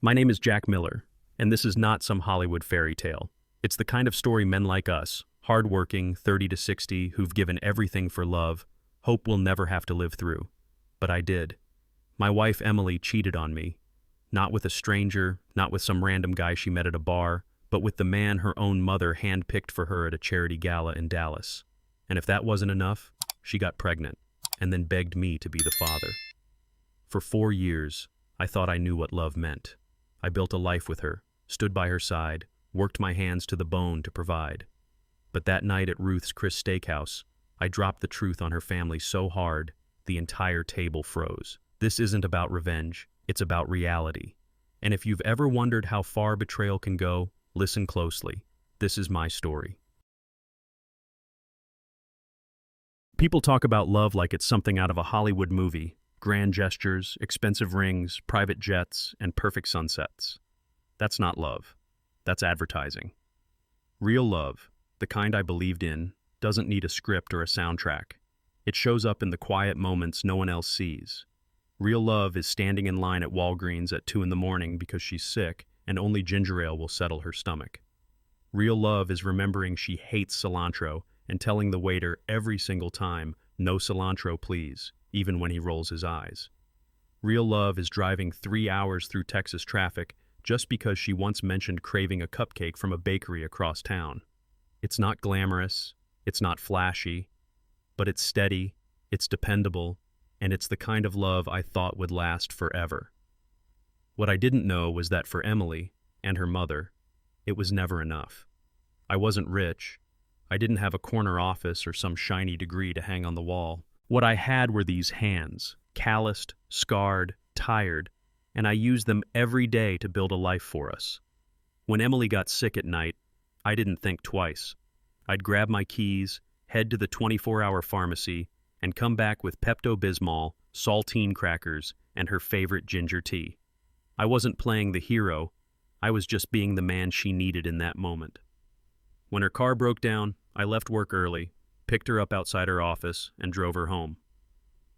My name is Jack Miller, and this is not some Hollywood fairy tale. It's the kind of story men like us, hardworking, 30 to 60, who've given everything for love, hope we'll never have to live through. But I did. My wife Emily cheated on me. Not with a stranger, not with some random guy she met at a bar, but with the man her own mother handpicked for her at a charity gala in Dallas. And if that wasn't enough, she got pregnant, and then begged me to be the father. For 4 years, I thought I knew what love meant. I built a life with her, stood by her side, worked my hands to the bone to provide. But that night at Ruth's Chris Steakhouse, I dropped the truth on her family so hard, the entire table froze. This isn't about revenge, it's about reality. And if you've ever wondered how far betrayal can go, listen closely. This is my story. People talk about love like it's something out of a Hollywood movie. Grand gestures, expensive rings, private jets, and perfect sunsets. That's not love. That's advertising. Real love, the kind I believed in, doesn't need a script or a soundtrack. It shows up in the quiet moments no one else sees. Real love is standing in line at Walgreens at 2 a.m. because she's sick and only ginger ale will settle her stomach. Real love is remembering she hates cilantro and telling the waiter every single time, "No cilantro, please," even when he rolls his eyes. Real love is driving 3 hours through Texas traffic just because she once mentioned craving a cupcake from a bakery across town. It's not glamorous, it's not flashy, but it's steady, it's dependable, and it's the kind of love I thought would last forever. What I didn't know was that for Emily and her mother, it was never enough. I wasn't rich. I didn't have a corner office or some shiny degree to hang on the wall. What I had were these hands, calloused, scarred, tired, and I used them every day to build a life for us. When Emily got sick at night, I didn't think twice. I'd grab my keys, head to the 24-hour pharmacy, and come back with Pepto-Bismol, saltine crackers, and her favorite ginger tea. I wasn't playing the hero, I was just being the man she needed in that moment. When her car broke down, I left work early, picked her up outside her office, and drove her home.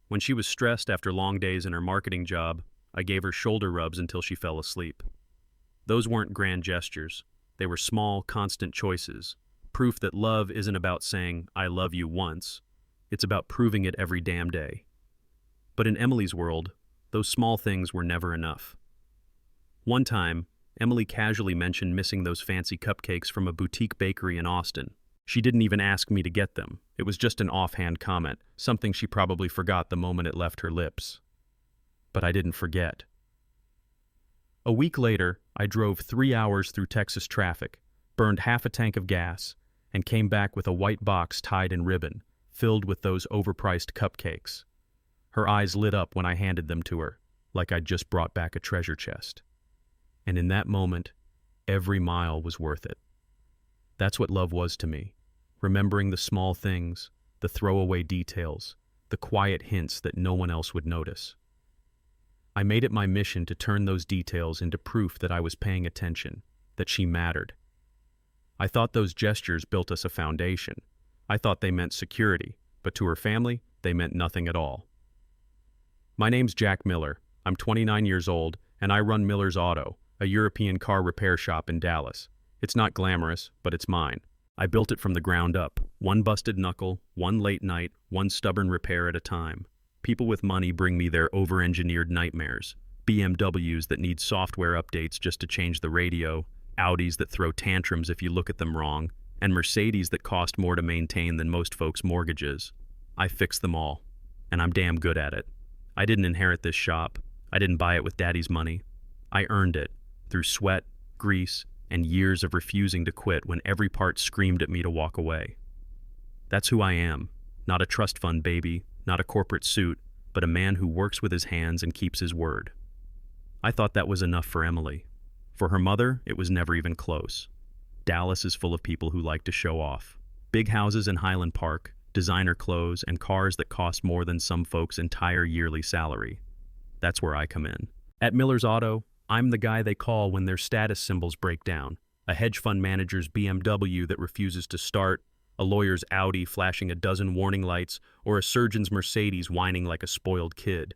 When she was stressed after long days in her marketing job, I gave her shoulder rubs until she fell asleep. Those weren't grand gestures. They were small, constant choices, proof that love isn't about saying, "I love you" once. It's about proving it every damn day. But in Emily's world, those small things were never enough. One time, Emily casually mentioned missing those fancy cupcakes from a boutique bakery in Austin. She didn't even ask me to get them. It was just an offhand comment, something she probably forgot the moment it left her lips. But I didn't forget. A week later, I drove 3 hours through Texas traffic, burned half a tank of gas, and came back with a white box tied in ribbon, filled with those overpriced cupcakes. Her eyes lit up when I handed them to her, like I'd just brought back a treasure chest. And in that moment, every mile was worth it. That's what love was to me, remembering the small things, the throwaway details, the quiet hints that no one else would notice. I made it my mission to turn those details into proof that I was paying attention, that she mattered. I thought those gestures built us a foundation. I thought they meant security, but to her family, they meant nothing at all. My name's Jack Miller. I'm 29 years old, and I run Miller's Auto, a European car repair shop in Dallas. It's not glamorous, but it's mine. I built it from the ground up, one busted knuckle, one late night, one stubborn repair at a time. People with money bring me their over-engineered nightmares. BMWs that need software updates just to change the radio, Audis that throw tantrums if you look at them wrong, and Mercedes that cost more to maintain than most folks' mortgages. I fix them all, and I'm damn good at it. I didn't inherit this shop. I didn't buy it with daddy's money. I earned it through sweat, grease, and years of refusing to quit when every part screamed at me to walk away. That's who I am, not a trust fund baby, not a corporate suit, but a man who works with his hands and keeps his word. I thought that was enough for Emily. For her mother, it was never even close. Dallas is full of people who like to show off. Big houses in Highland Park, designer clothes, and cars that cost more than some folks' entire yearly salary. That's where I come in. At Miller's Auto, I'm the guy they call when their status symbols break down. A hedge fund manager's BMW that refuses to start, a lawyer's Audi flashing a dozen warning lights, or a surgeon's Mercedes whining like a spoiled kid.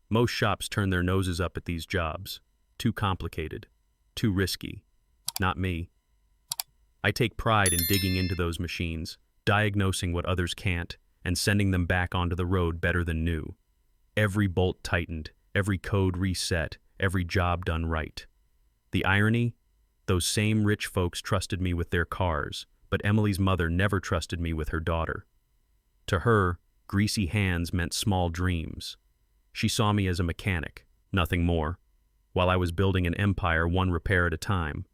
Most shops turn their noses up at these jobs. Too complicated. Too risky. Not me. I take pride in digging into those machines, diagnosing what others can't, and sending them back onto the road better than new. Every bolt tightened, every code reset, every job done right. The irony? Those same rich folks trusted me with their cars, but Emily's mother never trusted me with her daughter. To her, greasy hands meant small dreams. She saw me as a mechanic, nothing more, while I was building an empire one repair at a time.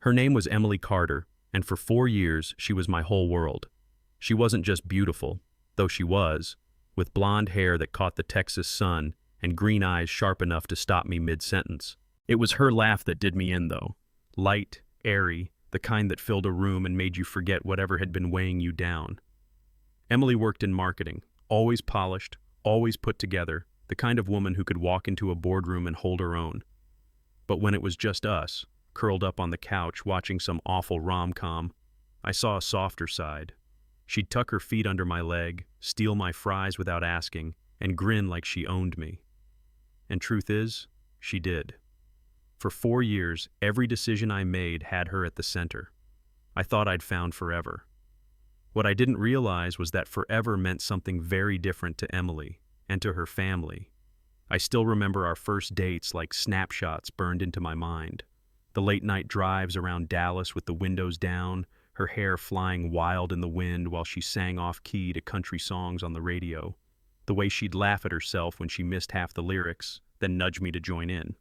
Her name was Emily Carter, and for 4 years she was my whole world. She wasn't just beautiful, though she was, with blonde hair that caught the Texas sun and green eyes sharp enough to stop me mid-sentence. It was her laugh that did me in, though. Light, airy, the kind that filled a room and made you forget whatever had been weighing you down. Emily worked in marketing, always polished, always put together, the kind of woman who could walk into a boardroom and hold her own. But when it was just us, curled up on the couch watching some awful rom-com, I saw a softer side. She'd tuck her feet under my leg, steal my fries without asking, and grin like she owned me. And truth is, she did. For 4 years, every decision I made had her at the center. I thought I'd found forever. What I didn't realize was that forever meant something very different to Emily and to her family. I still remember our first dates like snapshots burned into my mind. The late-night drives around Dallas with the windows down, her hair flying wild in the wind while she sang off-key to country songs on the radio. The way she'd laugh at herself when she missed half the lyrics, then nudge me to join in.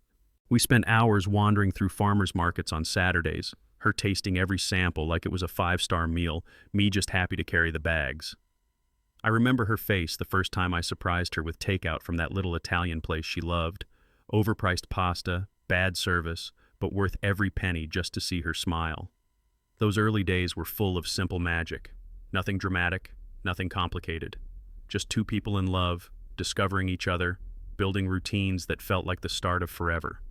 We spent hours wandering through farmers markets on Saturdays, her tasting every sample like it was a 5-star meal, me just happy to carry the bags. I remember her face the first time I surprised her with takeout from that little Italian place she loved. Overpriced pasta, bad service, but worth every penny just to see her smile. Those early days were full of simple magic. Nothing dramatic, nothing complicated. Just two people in love, discovering each other, building routines that felt like the start of forever.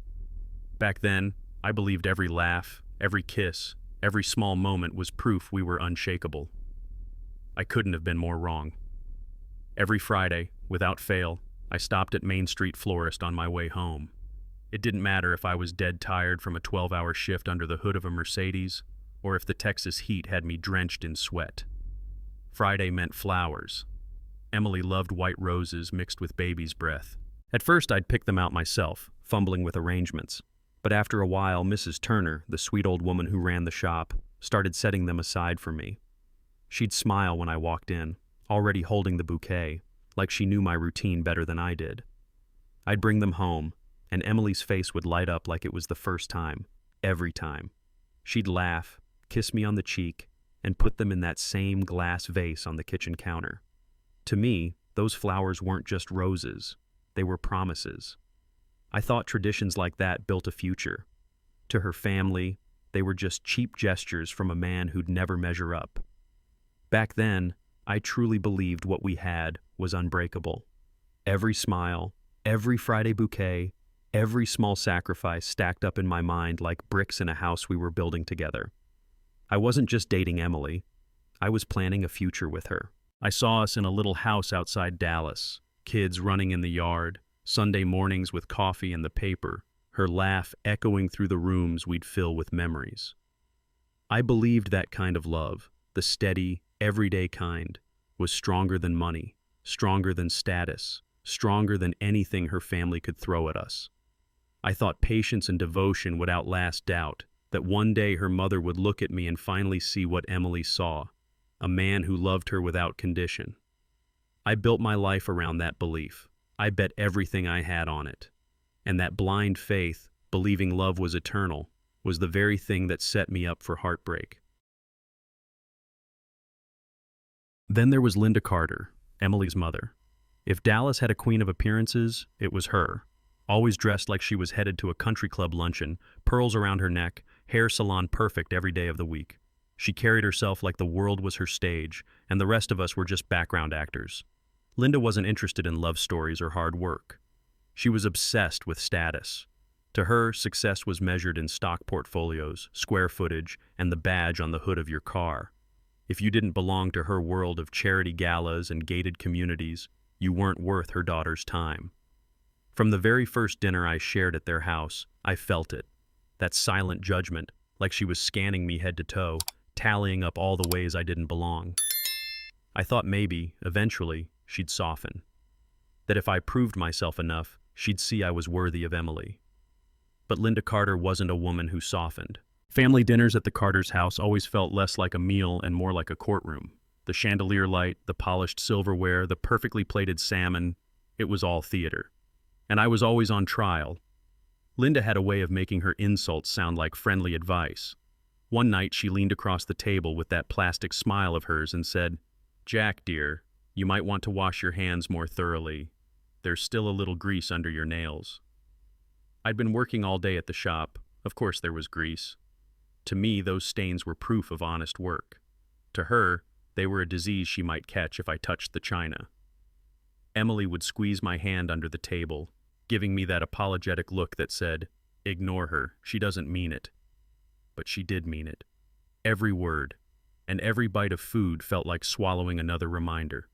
Back then, I believed every laugh, every kiss, every small moment was proof we were unshakable. I couldn't have been more wrong. Every Friday, without fail, I stopped at Main Street Florist on my way home. It didn't matter if I was dead tired from a 12-hour shift under the hood of a Mercedes, or if the Texas heat had me drenched in sweat. Friday meant flowers. Emily loved white roses mixed with baby's breath. At first, I'd pick them out myself, fumbling with arrangements. But after a while, Mrs. Turner, the sweet old woman who ran the shop, started setting them aside for me. She'd smile when I walked in, already holding the bouquet, like she knew my routine better than I did. I'd bring them home, and Emily's face would light up like it was the first time, every time. She'd laugh, kiss me on the cheek, and put them in that same glass vase on the kitchen counter. To me, those flowers weren't just roses, they were promises. I thought traditions like that built a future. To her family, they were just cheap gestures from a man who'd never measure up. Back then, I truly believed what we had was unbreakable. Every smile, every Friday bouquet, every small sacrifice stacked up in my mind like bricks in a house we were building together. I wasn't just dating Emily. I was planning a future with her. I saw us in a little house outside Dallas, kids running in the yard, Sunday mornings with coffee and the paper, her laugh echoing through the rooms we'd fill with memories. I believed that kind of love, the steady, everyday kind, was stronger than money, stronger than status, stronger than anything her family could throw at us. I thought patience and devotion would outlast doubt, that one day her mother would look at me and finally see what Emily saw, a man who loved her without condition. I built my life around that belief. I bet everything I had on it. And that blind faith, believing love was eternal, was the very thing that set me up for heartbreak. Then there was Linda Carter, Emily's mother. If Dallas had a queen of appearances, it was her. Always dressed like she was headed to a country club luncheon, pearls around her neck, hair salon perfect every day of the week. She carried herself like the world was her stage, and the rest of us were just background actors. Linda wasn't interested in love stories or hard work. She was obsessed with status. To her, success was measured in stock portfolios, square footage, and the badge on the hood of your car. If you didn't belong to her world of charity galas and gated communities, you weren't worth her daughter's time. From the very first dinner I shared at their house, I felt it. That silent judgment, like she was scanning me head to toe, tallying up all the ways I didn't belong. I thought maybe, eventually, she'd soften. That if I proved myself enough, she'd see I was worthy of Emily. But Linda Carter wasn't a woman who softened. Family dinners at the Carter's house always felt less like a meal and more like a courtroom. The chandelier light, the polished silverware, the perfectly plated salmon, it was all theater. And I was always on trial. Linda had a way of making her insults sound like friendly advice. One night she leaned across the table with that plastic smile of hers and said, "Jack, dear, you might want to wash your hands more thoroughly. There's still a little grease under your nails." I'd been working all day at the shop. Of course there was grease. To me, those stains were proof of honest work. To her, they were a disease she might catch if I touched the china. Emily would squeeze my hand under the table, giving me that apologetic look that said, "Ignore her, she doesn't mean it." But she did mean it. Every word, and every bite of food felt like swallowing another reminder.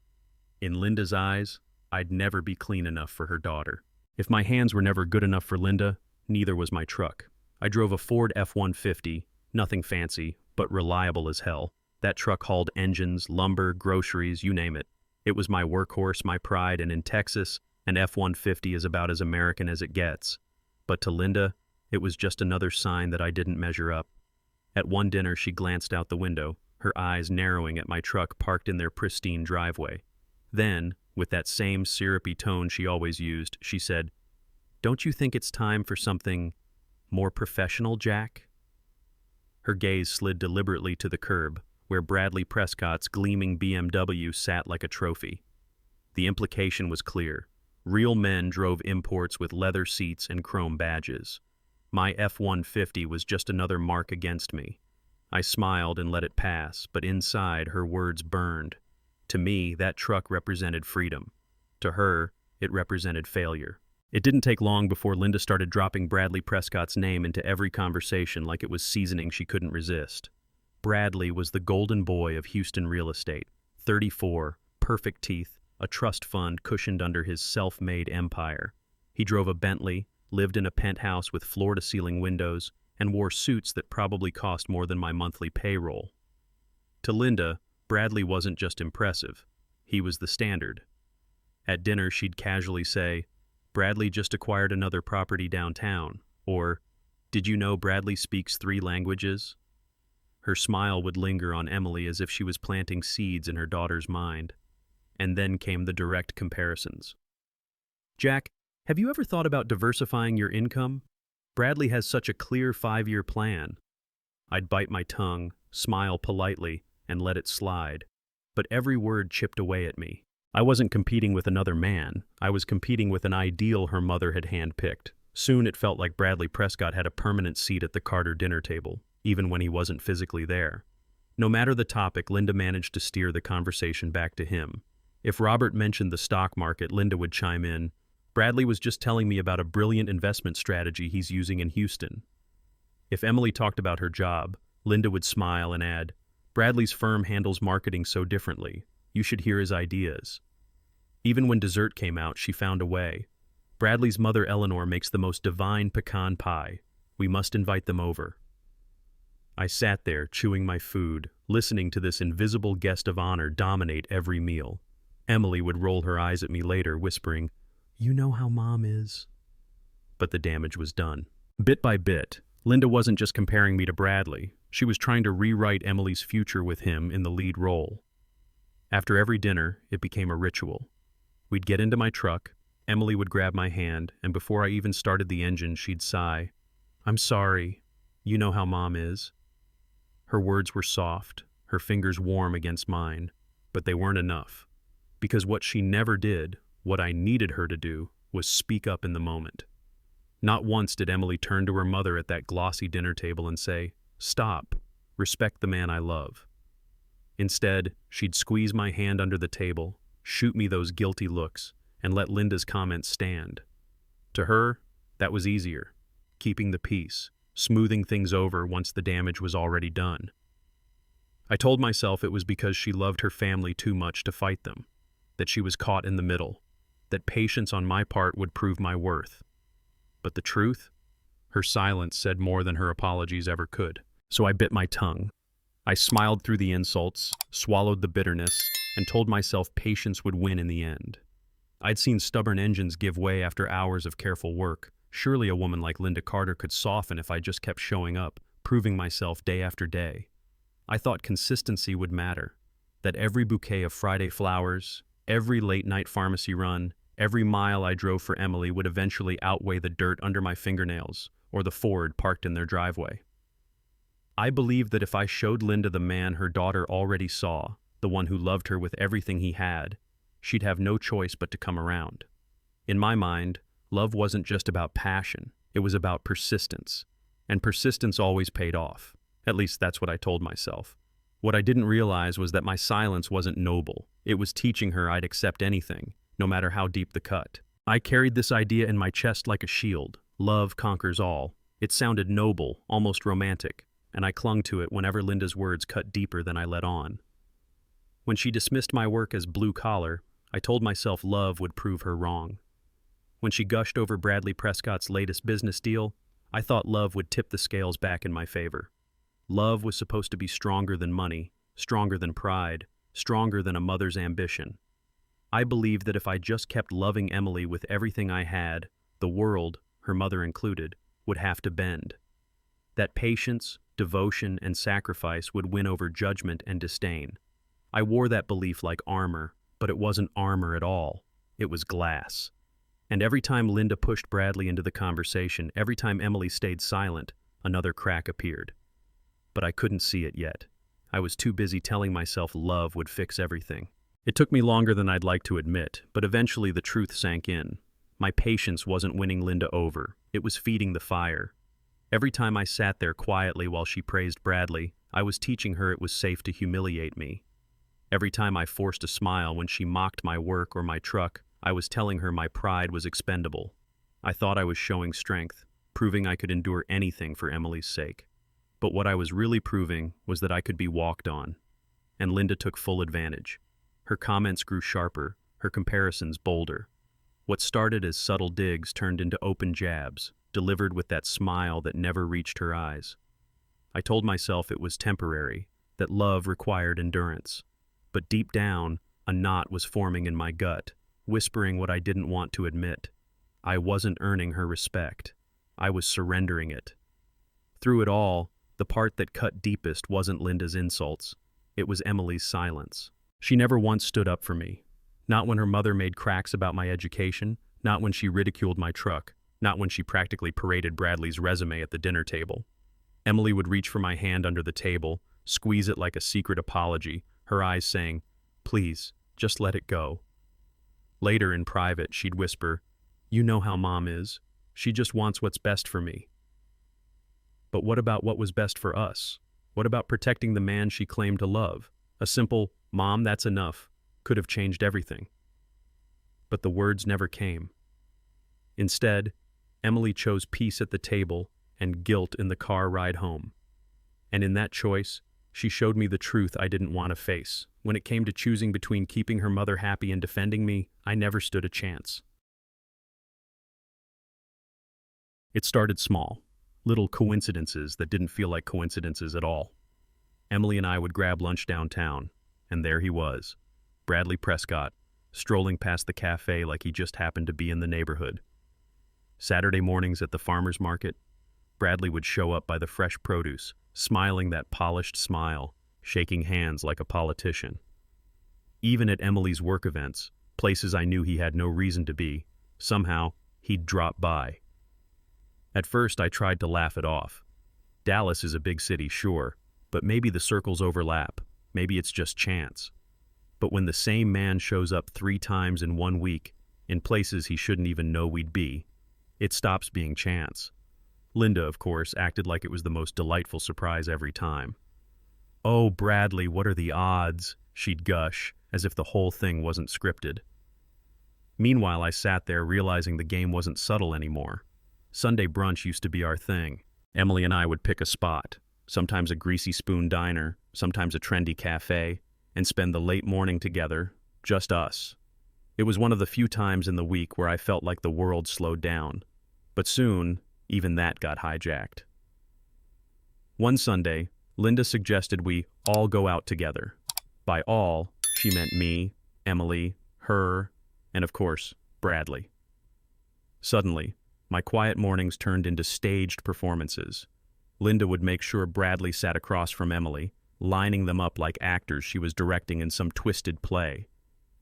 In Linda's eyes, I'd never be clean enough for her daughter. If my hands were never good enough for Linda, neither was my truck. I drove a Ford F-150, nothing fancy, but reliable as hell. That truck hauled engines, lumber, groceries, you name it. It was my workhorse, my pride, and in Texas, an F-150 is about as American as it gets. But to Linda, it was just another sign that I didn't measure up. At one dinner, she glanced out the window, her eyes narrowing at my truck parked in their pristine driveway. Then, with that same syrupy tone she always used, she said, "Don't you think it's time for something more professional, Jack?" Her gaze slid deliberately to the curb, where Bradley Prescott's gleaming BMW sat like a trophy. The implication was clear. Real men drove imports with leather seats and chrome badges. My F-150 was just another mark against me. I smiled and let it pass, but inside her words burned. To me, that truck represented freedom. To her, it represented failure. It didn't take long before Linda started dropping Bradley Prescott's name into every conversation like it was seasoning she couldn't resist. Bradley was the golden boy of Houston real estate. 34, perfect teeth, a trust fund cushioned under his self-made empire. He drove a Bentley, lived in a penthouse with floor-to-ceiling windows, and wore suits that probably cost more than my monthly payroll. To Linda, Bradley wasn't just impressive. He was the standard. At dinner, she'd casually say, "Bradley just acquired another property downtown," or, "Did you know Bradley speaks 3 languages?" Her smile would linger on Emily as if she was planting seeds in her daughter's mind. And then came the direct comparisons. "Jack, have you ever thought about diversifying your income? Bradley has such a clear 5-year plan." I'd bite my tongue, smile politely, and let it slide. But every word chipped away at me. I wasn't competing with another man. I was competing with an ideal her mother had handpicked. Soon it felt like Bradley Prescott had a permanent seat at the Carter dinner table, even when he wasn't physically there. No matter the topic, Linda managed to steer the conversation back to him. If Robert mentioned the stock market, Linda would chime in, "Bradley was just telling me about a brilliant investment strategy he's using in Houston." If Emily talked about her job, Linda would smile and add, "Bradley's firm handles marketing so differently. You should hear his ideas." Even when dessert came out, she found a way. "Bradley's mother Eleanor makes the most divine pecan pie. We must invite them over." I sat there, chewing my food, listening to this invisible guest of honor dominate every meal. Emily would roll her eyes at me later, whispering, "You know how Mom is." But the damage was done. Bit by bit, Linda wasn't just comparing me to Bradley. She was trying to rewrite Emily's future with him in the lead role. After every dinner, it became a ritual. We'd get into my truck, Emily would grab my hand, and before I even started the engine, she'd sigh, "I'm sorry. You know how Mom is." Her words were soft, her fingers warm against mine, but they weren't enough. Because what she never did, what I needed her to do, was speak up in the moment. Not once did Emily turn to her mother at that glossy dinner table and say, "Stop, respect the man I love." Instead, she'd squeeze my hand under the table, shoot me those guilty looks, and let Linda's comments stand. To her, that was easier, keeping the peace, smoothing things over once the damage was already done. I told myself it was because she loved her family too much to fight them, that she was caught in the middle. that patience on my part would prove my worth. But the truth? Her silence said more than her apologies ever could. So I bit my tongue. I smiled through the insults, swallowed the bitterness, and told myself patience would win in the end. I'd seen stubborn engines give way after hours of careful work. Surely a woman like Linda Carter could soften if I just kept showing up, proving myself day after day. I thought consistency would matter, that every bouquet of Friday flowers, every late-night pharmacy run, every mile I drove for Emily would eventually outweigh the dirt under my fingernails or the Ford parked in their driveway. I believed that if I showed Linda the man her daughter already saw, the one who loved her with everything he had, she'd have no choice but to come around. In my mind, love wasn't just about passion, it was about persistence. And persistence always paid off. At least that's what I told myself. What I didn't realize was that my silence wasn't noble. It was teaching her I'd accept anything, no matter how deep the cut. I carried this idea in my chest like a shield. Love conquers all. It sounded noble, almost romantic, and I clung to it whenever Linda's words cut deeper than I let on. When she dismissed my work as blue collar, I told myself love would prove her wrong. When she gushed over Bradley Prescott's latest business deal, I thought love would tip the scales back in my favor. Love was supposed to be stronger than money, stronger than pride, stronger than a mother's ambition. I believed that if I just kept loving Emily with everything I had, the world, her mother included, would have to bend. That patience, devotion, and sacrifice would win over judgment and disdain. I wore that belief like armor, but it wasn't armor at all. It was glass. And every time Linda pushed Bradley into the conversation, every time Emily stayed silent, another crack appeared. But I couldn't see it yet. I was too busy telling myself love would fix everything. It took me longer than I'd like to admit, but eventually the truth sank in. My patience wasn't winning Linda over. It was feeding the fire. Every time I sat there quietly while she praised Bradley, I was teaching her it was safe to humiliate me. Every time I forced a smile when she mocked my work or my truck, I was telling her my pride was expendable. I thought I was showing strength, proving I could endure anything for Emily's sake. But what I was really proving was that I could be walked on. And Linda took full advantage. Her comments grew sharper, her comparisons bolder. What started as subtle digs turned into open jabs, delivered with that smile that never reached her eyes. I told myself it was temporary, that love required endurance. But deep down, a knot was forming in my gut, whispering what I didn't want to admit. I wasn't earning her respect. I was surrendering it. Through it all, the part that cut deepest wasn't Linda's insults. It was Emily's silence. She never once stood up for me. Not when her mother made cracks about my education, not when she ridiculed my truck, not when she practically paraded Bradley's resume at the dinner table. Emily would reach for my hand under the table, squeeze it like a secret apology, her eyes saying, "Please, just let it go." Later, in private, she'd whisper, "You know how Mom is. She just wants what's best for me." But what about what was best for us? What about protecting the man she claimed to love? A simple, "Mom, that's enough," could have changed everything. But the words never came. Instead, Emily chose peace at the table and guilt in the car ride home. And in that choice, she showed me the truth I didn't want to face. When it came to choosing between keeping her mother happy and defending me, I never stood a chance. It started small, little coincidences that didn't feel like coincidences at all. Emily and I would grab lunch downtown, and there he was, Bradley Prescott, strolling past the cafe like he just happened to be in the neighborhood. Saturday mornings at the farmer's market, Bradley would show up by the fresh produce, smiling that polished smile, shaking hands like a politician. Even at Emily's work events, places I knew he had no reason to be, somehow he'd drop by. At first I tried to laugh it off. Dallas is a big city, sure, but maybe the circles overlap, maybe it's just chance. But when the same man shows up 3 times in 1 week, in places he shouldn't even know we'd be, it stops being chance. Linda, of course, acted like it was the most delightful surprise every time. "Oh, Bradley, what are the odds?" she'd gush, as if the whole thing wasn't scripted. Meanwhile, I sat there realizing the game wasn't subtle anymore. Sunday brunch used to be our thing. Emily and I would pick a spot, sometimes a greasy spoon diner, sometimes a trendy cafe, and spend the late morning together, just us. It was one of the few times in the week where I felt like the world slowed down. But soon, even that got hijacked. One Sunday, Linda suggested we all go out together. By all, she meant me, Emily, her, and of course, Bradley. Suddenly, my quiet mornings turned into staged performances. Linda would make sure Bradley sat across from Emily, lining them up like actors she was directing in some twisted play.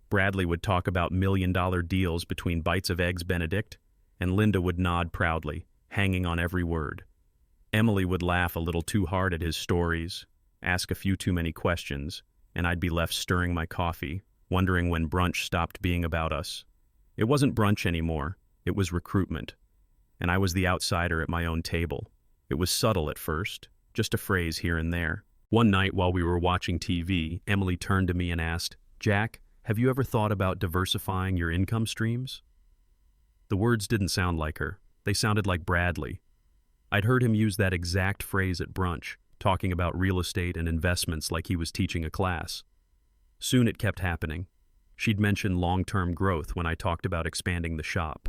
Bradley would talk about million-dollar deals between bites of Eggs Benedict, and Linda would nod proudly, hanging on every word. Emily would laugh a little too hard at his stories, ask a few too many questions, and I'd be left stirring my coffee, wondering when brunch stopped being about us. It wasn't brunch anymore, it was recruitment. And I was the outsider at my own table. It was subtle at first, just a phrase here and there. One night while we were watching TV, Emily turned to me and asked, "Jack, have you ever thought about diversifying your income streams?" The words didn't sound like her. They sounded like Bradley. I'd heard him use that exact phrase at brunch, talking about real estate and investments like he was teaching a class. Soon it kept happening. She'd mention long-term growth when I talked about expanding the shop.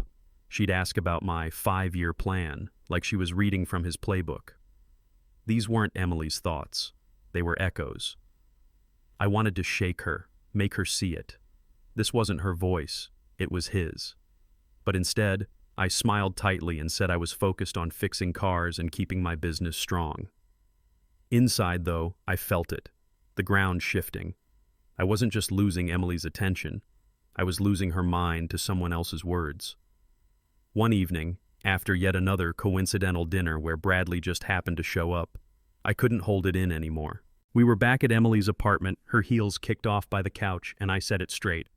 She'd ask about my 5-year plan, like she was reading from his playbook. These weren't Emily's thoughts. They were echoes. I wanted to shake her, make her see it. This wasn't her voice, it was his. But instead, I smiled tightly and said I was focused on fixing cars and keeping my business strong. Inside, though, I felt it, the ground shifting. I wasn't just losing Emily's attention, I was losing her mind to someone else's words. One evening, after yet another coincidental dinner where Bradley just happened to show up, I couldn't hold it in anymore. We were back at Emily's apartment, her heels kicked off by the couch, and I said it straight.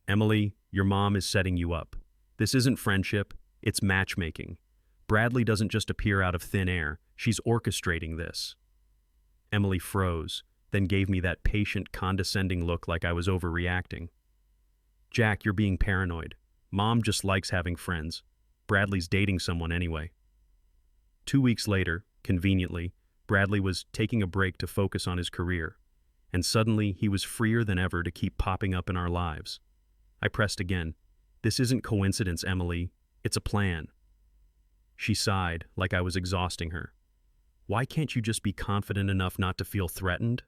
"Emily, your mom is setting you up. This isn't friendship, it's matchmaking. Bradley doesn't just appear out of thin air, she's orchestrating this." Emily froze, then gave me that patient, condescending look like I was overreacting. "Jack, you're being paranoid. Mom just likes having friends. Bradley's dating someone anyway." 2 weeks later, conveniently, Bradley was taking a break to focus on his career, and suddenly he was freer than ever to keep popping up in our lives. I pressed again. "This isn't coincidence, Emily. It's a plan." She sighed, like I was exhausting her. "Why can't you just be confident enough not to feel threatened?"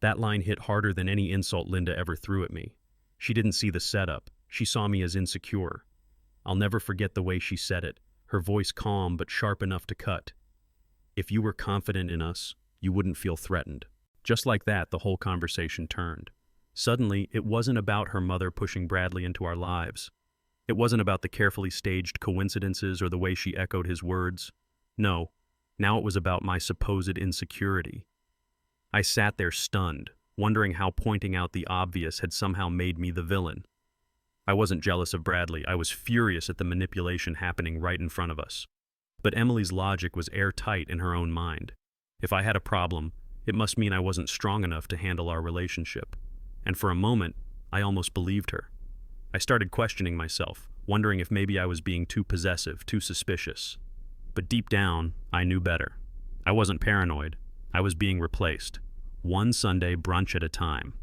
That line hit harder than any insult Linda ever threw at me. She didn't see the setup. She saw me as insecure. I'll never forget the way she said it, her voice calm but sharp enough to cut. "If you were confident in us, you wouldn't feel threatened." Just like that, the whole conversation turned. Suddenly, it wasn't about her mother pushing Bradley into our lives. It wasn't about the carefully staged coincidences or the way she echoed his words. No, now it was about my supposed insecurity. I sat there stunned, wondering how pointing out the obvious had somehow made me the villain. I wasn't jealous of Bradley, I was furious at the manipulation happening right in front of us. But Emily's logic was airtight in her own mind. If I had a problem, it must mean I wasn't strong enough to handle our relationship. And for a moment, I almost believed her. I started questioning myself, wondering if maybe I was being too possessive, too suspicious. But deep down, I knew better. I wasn't paranoid. I was being replaced. One Sunday brunch at a time.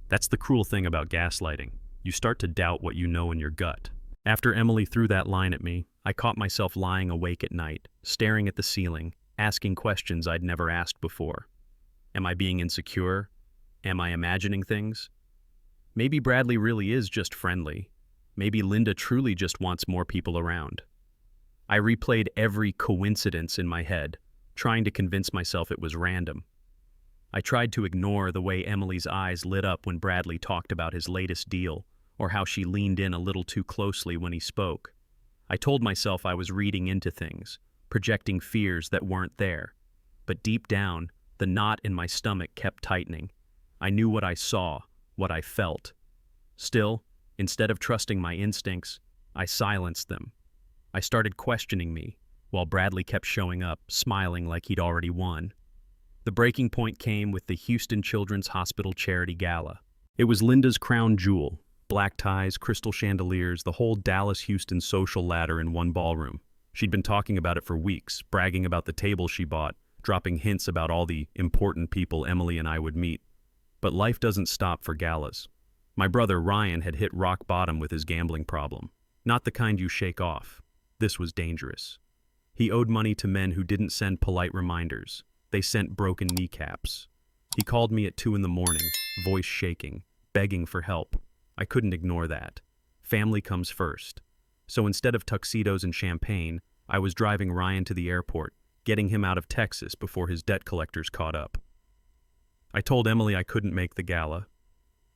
That's the cruel thing about gaslighting. You start to doubt what you know in your gut. After Emily threw that line at me, I caught myself lying awake at night, staring at the ceiling, asking questions I'd never asked before. Am I being insecure? Am I imagining things? Maybe Bradley really is just friendly. Maybe Linda truly just wants more people around. I replayed every coincidence in my head, trying to convince myself it was random. I tried to ignore the way Emily's eyes lit up when Bradley talked about his latest deal, or how she leaned in a little too closely when he spoke. I told myself I was reading into things, projecting fears that weren't there. But deep down, the knot in my stomach kept tightening. I knew what I saw, what I felt. Still, instead of trusting my instincts, I silenced them. I started questioning me, while Bradley kept showing up, smiling like he'd already won. The breaking point came with the Houston Children's Hospital Charity Gala. It was Linda's crown jewel, black ties, crystal chandeliers, the whole Dallas-Houston social ladder in one ballroom. She'd been talking about it for weeks, bragging about the table she bought, dropping hints about all the important people Emily and I would meet. But life doesn't stop for galas. My brother Ryan had hit rock bottom with his gambling problem. Not the kind you shake off. This was dangerous. He owed money to men who didn't send polite reminders. They sent broken kneecaps. He called me at 2 in the morning, voice shaking, begging for help. I couldn't ignore that. Family comes first. So instead of tuxedos and champagne, I was driving Ryan to the airport, getting him out of Texas before his debt collectors caught up. I told Emily I couldn't make the gala.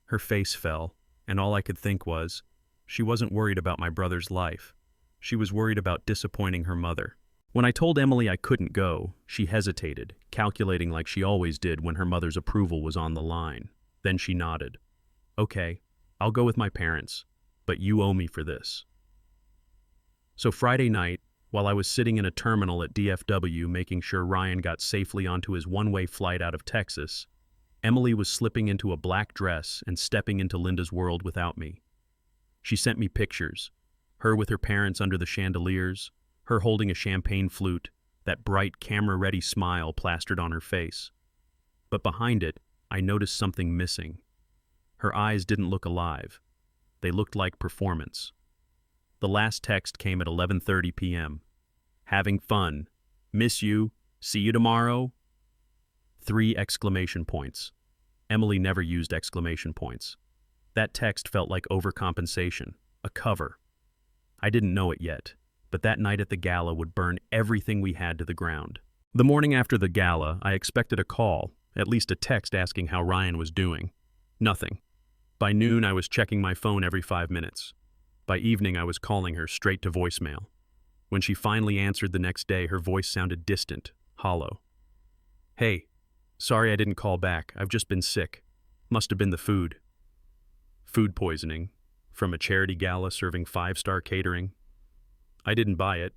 Her face fell, and all I could think was, she wasn't worried about my brother's life. She was worried about disappointing her mother. When I told Emily I couldn't go, she hesitated, calculating like she always did when her mother's approval was on the line. Then she nodded. Okay, I'll go with my parents, but you owe me for this. So Friday night, while I was sitting in a terminal at DFW making sure Ryan got safely onto his one-way flight out of Texas, Emily was slipping into a black dress and stepping into Linda's world without me. She sent me pictures, her with her parents under the chandeliers, her holding a champagne flute, that bright camera-ready smile plastered on her face. But behind it, I noticed something missing. Her eyes didn't look alive. They looked like performance. The last text came at 11:30 p.m. Having fun. Miss you. See you tomorrow. 3 exclamation points. Emily never used exclamation points. That text felt like overcompensation, a cover. I didn't know it yet, but that night at the gala would burn everything we had to the ground. The morning after the gala, I expected a call, at least a text asking how Ryan was doing. Nothing. By noon, I was checking my phone every 5 minutes. By evening, I was calling her straight to voicemail. When she finally answered the next day, her voice sounded distant, hollow. Hey, sorry I didn't call back. I've just been sick. Must have been the food. Food poisoning. From a charity gala serving 5-star catering. I didn't buy it,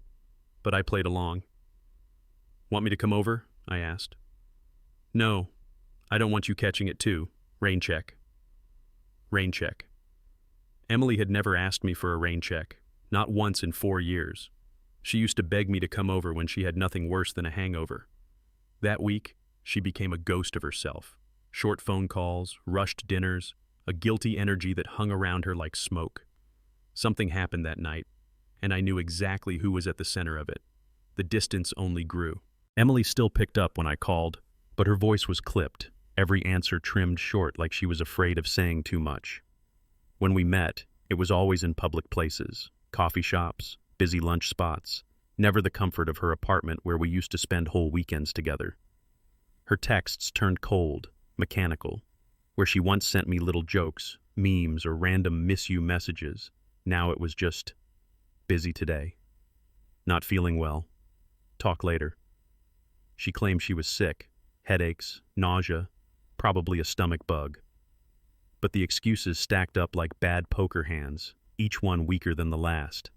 but I played along. Want me to come over? I asked. No, I don't want you catching it too. Rain check. Rain check. Emily had never asked me for a rain check, not once in 4 years. She used to beg me to come over when she had nothing worse than a hangover. That week, she became a ghost of herself. Short phone calls, rushed dinners, a guilty energy that hung around her like smoke. Something happened that night, and I knew exactly who was at the center of it. The distance only grew. Emily still picked up when I called, but her voice was clipped, every answer trimmed short like she was afraid of saying too much. When we met, it was always in public places, coffee shops, busy lunch spots, never the comfort of her apartment where we used to spend whole weekends together. Her texts turned cold, mechanical. Where she once sent me little jokes, memes, or random miss you messages, now it was just, busy today. Not feeling well. Talk later. She claimed she was sick, headaches, nausea, probably a stomach bug. But the excuses stacked up like bad poker hands, each one weaker than the last.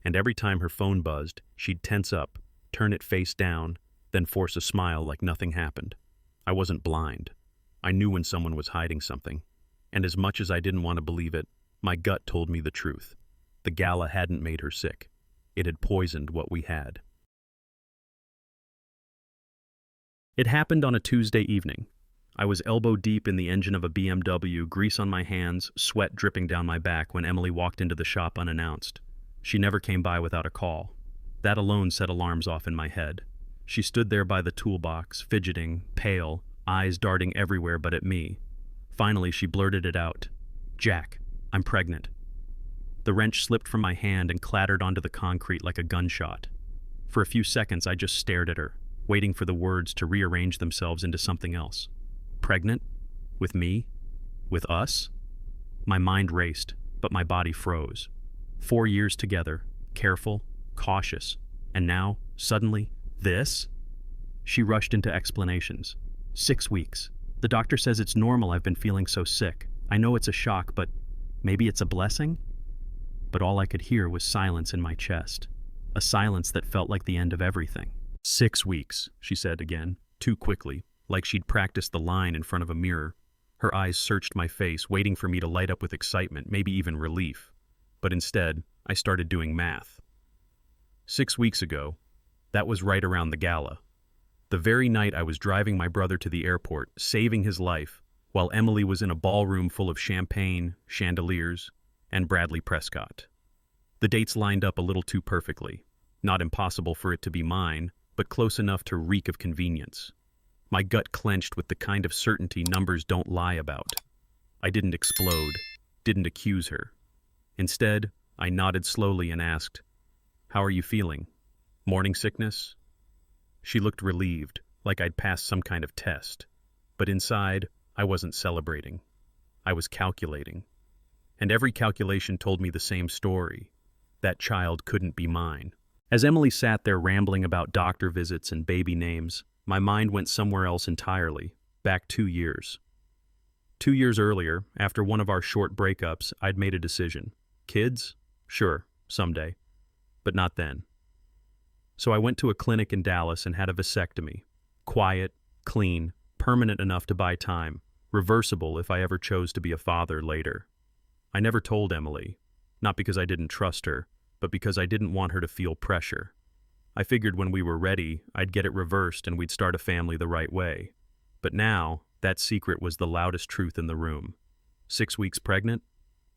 And every time her phone buzzed, she'd tense up, turn it face down, then force a smile like nothing happened. I wasn't blind. I knew when someone was hiding something. And as much as I didn't want to believe it, my gut told me the truth. The gala hadn't made her sick. It had poisoned what we had. It happened on a Tuesday evening. I was elbow deep in the engine of a BMW, grease on my hands, sweat dripping down my back when Emily walked into the shop unannounced. She never came by without a call. That alone set alarms off in my head. She stood there by the toolbox, fidgeting, pale, eyes darting everywhere but at me. Finally, she blurted it out. Jack, I'm pregnant. The wrench slipped from my hand and clattered onto the concrete like a gunshot. For a few seconds, I just stared at her, waiting for the words to rearrange themselves into something else. Pregnant? With me? With us? My mind raced, but my body froze. 4 years together, careful, cautious, and now, suddenly, this? She rushed into explanations. 6 weeks. The doctor says it's normal I've been feeling so sick. I know it's a shock, but maybe it's a blessing? But all I could hear was silence in my chest. A silence that felt like the end of everything. 6 weeks, she said again, too quickly, like she'd practiced the line in front of a mirror. Her eyes searched my face, waiting for me to light up with excitement, maybe even relief. But instead, I started doing math. 6 weeks ago, that was right around the gala. The very night I was driving my brother to the airport, saving his life, while Emily was in a ballroom full of champagne, chandeliers, and Bradley Prescott. The dates lined up a little too perfectly. Not impossible for it to be mine, but close enough to reek of convenience. My gut clenched with the kind of certainty numbers don't lie about. I didn't explode, didn't accuse her. Instead, I nodded slowly and asked, "How are you feeling? Morning sickness?" She looked relieved, like I'd passed some kind of test. But inside, I wasn't celebrating. I was calculating. And every calculation told me the same story. That child couldn't be mine. As Emily sat there rambling about doctor visits and baby names, my mind went somewhere else entirely, back 2 years. 2 years earlier, after one of our short breakups, I'd made a decision. Kids? Sure, someday. But not then. So I went to a clinic in Dallas and had a vasectomy. Quiet, clean, permanent enough to buy time, reversible if I ever chose to be a father later. I never told Emily, not because I didn't trust her, but because I didn't want her to feel pressure. I figured when we were ready, I'd get it reversed and we'd start a family the right way. But now, that secret was the loudest truth in the room. 6 weeks pregnant?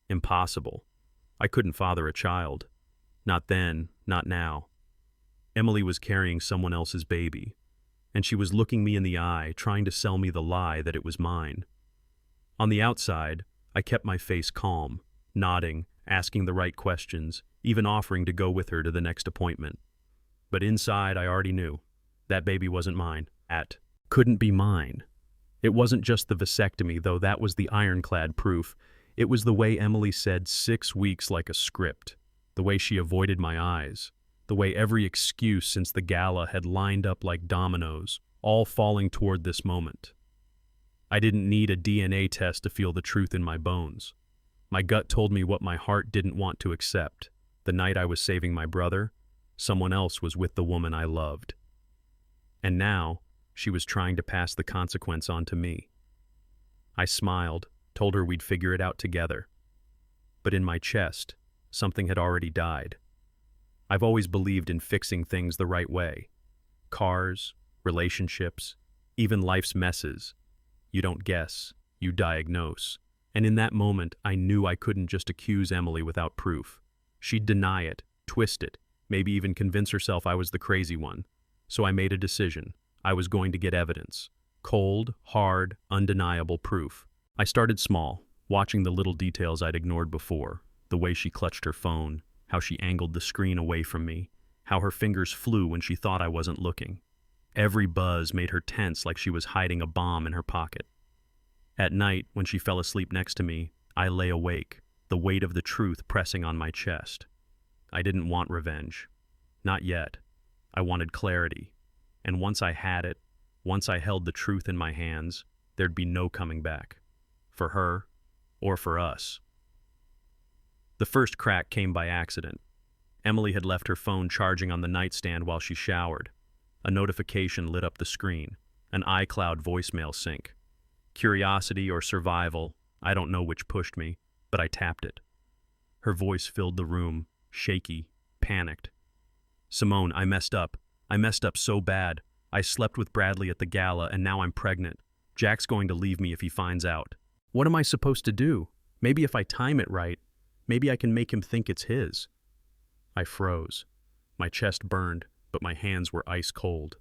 Impossible. I couldn't father a child. Not then, not now. Emily was carrying someone else's baby, and she was looking me in the eye, trying to sell me the lie that it was mine. On the outside, I kept my face calm, nodding, asking the right questions, even offering to go with her to the next appointment. But inside, I already knew. That baby wasn't mine. Couldn't be mine. It wasn't just the vasectomy, though that was the ironclad proof. It was the way Emily said 6 weeks like a script, the way she avoided my eyes, the way every excuse since the gala had lined up like dominoes, all falling toward this moment. I didn't need a DNA test to feel the truth in my bones. My gut told me what my heart didn't want to accept. The night I was saving my brother, someone else was with the woman I loved. And now, she was trying to pass the consequence on to me. I smiled, told her we'd figure it out together. But in my chest, something had already died. I've always believed in fixing things the right way. Cars, relationships, even life's messes. You don't guess, you diagnose. And in that moment, I knew I couldn't just accuse Emily without proof. She'd deny it, twist it, maybe even convince herself I was the crazy one. So I made a decision. I was going to get evidence. Cold, hard, undeniable proof. I started small, watching the little details I'd ignored before. The way she clutched her phone, how she angled the screen away from me, how her fingers flew when she thought I wasn't looking. Every buzz made her tense like she was hiding a bomb in her pocket. At night, when she fell asleep next to me, I lay awake, the weight of the truth pressing on my chest. I didn't want revenge. Not yet. I wanted clarity. And once I had it, once I held the truth in my hands, there'd be no coming back. For her, or for us. The first crack came by accident. Emily had left her phone charging on the nightstand while she showered. A notification lit up the screen, an iCloud voicemail sync. Curiosity or survival, I don't know which pushed me, but I tapped it. Her voice filled the room, shaky, panicked. "Simone, I messed up. I messed up so bad. I slept with Bradley at the gala and now I'm pregnant. Jack's going to leave me if he finds out. What am I supposed to do? Maybe if I time it right, maybe I can make him think it's his." I froze. My chest burned, but my hands were ice cold.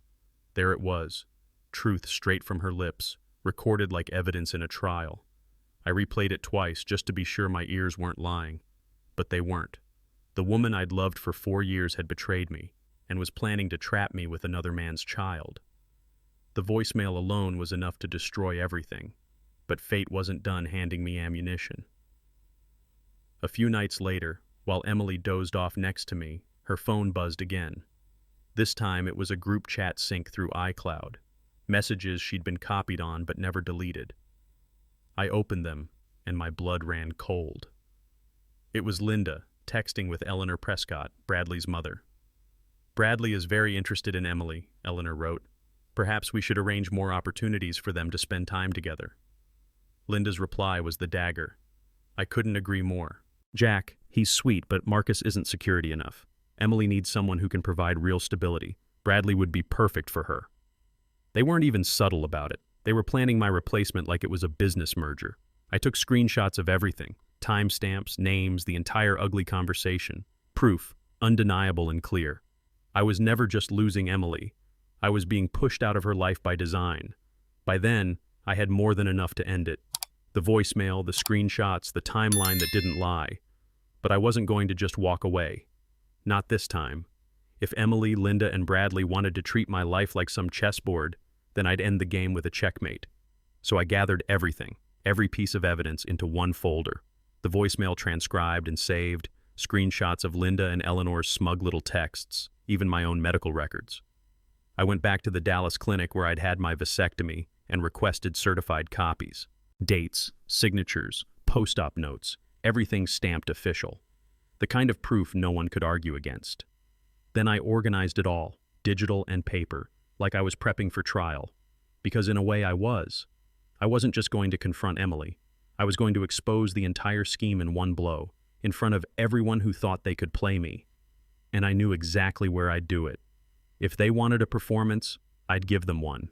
There it was, truth straight from her lips, recorded like evidence in a trial. I replayed it twice just to be sure my ears weren't lying. But they weren't. The woman I'd loved for 4 years had betrayed me and was planning to trap me with another man's child. The voicemail alone was enough to destroy everything, but fate wasn't done handing me ammunition. A few nights later, while Emily dozed off next to me, her phone buzzed again. This time it was a group chat sync through iCloud, messages she'd been copied on but never deleted. I opened them, and my blood ran cold. It was Linda, texting with Eleanor Prescott, Bradley's mother. "Bradley is very interested in Emily," Eleanor wrote. "Perhaps we should arrange more opportunities for them to spend time together." Linda's reply was the dagger. I couldn't agree more. "Jack, he's sweet, but Marcus isn't security enough. Emily needs someone who can provide real stability. Bradley would be perfect for her." They weren't even subtle about it. They were planning my replacement like it was a business merger. I took screenshots of everything, timestamps, names, the entire ugly conversation. Proof, undeniable and clear. I was never just losing Emily. I was being pushed out of her life by design. By then, I had more than enough to end it. The voicemail, the screenshots, the timeline that didn't lie. But I wasn't going to just walk away. Not this time. If Emily, Linda, and Bradley wanted to treat my life like some chessboard, then I'd end the game with a checkmate. So I gathered everything, every piece of evidence into one folder. The voicemail transcribed and saved, screenshots of Linda and Eleanor's smug little texts, even my own medical records. I went back to the Dallas clinic where I'd had my vasectomy and requested certified copies. Dates, signatures, post-op notes, everything stamped official. The kind of proof no one could argue against. Then I organized it all, digital and paper, like I was prepping for trial. Because in a way I was. I wasn't just going to confront Emily. I was going to expose the entire scheme in one blow, in front of everyone who thought they could play me. And I knew exactly where I'd do it. If they wanted a performance, I'd give them one.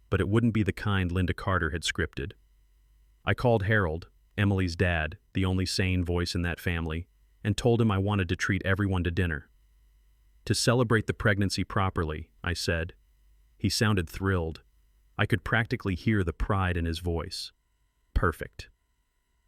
But it wouldn't be the kind Linda Carter had scripted. I called Harold, Emily's dad, the only sane voice in that family, and told him I wanted to treat everyone to dinner. To celebrate the pregnancy properly, I said. He sounded thrilled. I could practically hear the pride in his voice. Perfect.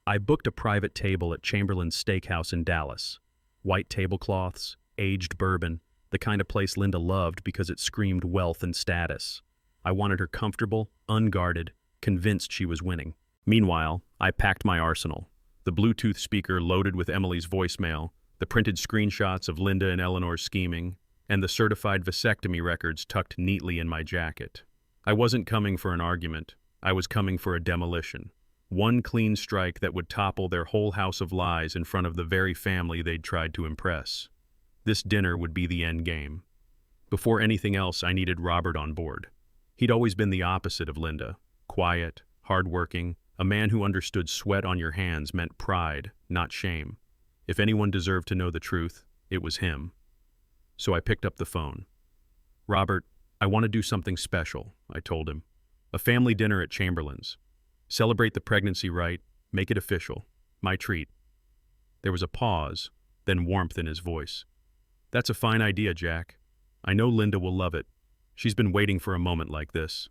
I booked a private table at Chamberlain's Steakhouse in Dallas. White tablecloths, aged bourbon, the kind of place Linda loved because it screamed wealth and status. I wanted her comfortable, unguarded, convinced she was winning. Meanwhile, I packed my arsenal. The Bluetooth speaker loaded with Emily's voicemail, the printed screenshots of Linda and Eleanor's scheming, and the certified vasectomy records tucked neatly in my jacket. I wasn't coming for an argument. I was coming for a demolition. One clean strike that would topple their whole house of lies in front of the very family they'd tried to impress. This dinner would be the end game. Before anything else, I needed Robert on board. He'd always been the opposite of Linda. Quiet, hardworking, a man who understood sweat on your hands meant pride, not shame. If anyone deserved to know the truth, it was him. So I picked up the phone. "Robert, I want to do something special," I told him. "A family dinner at Chamberlain's. Celebrate the pregnancy right, make it official. My treat." There was a pause, then warmth in his voice. "That's a fine idea, Jack. I know Linda will love it. She's been waiting for a moment like this."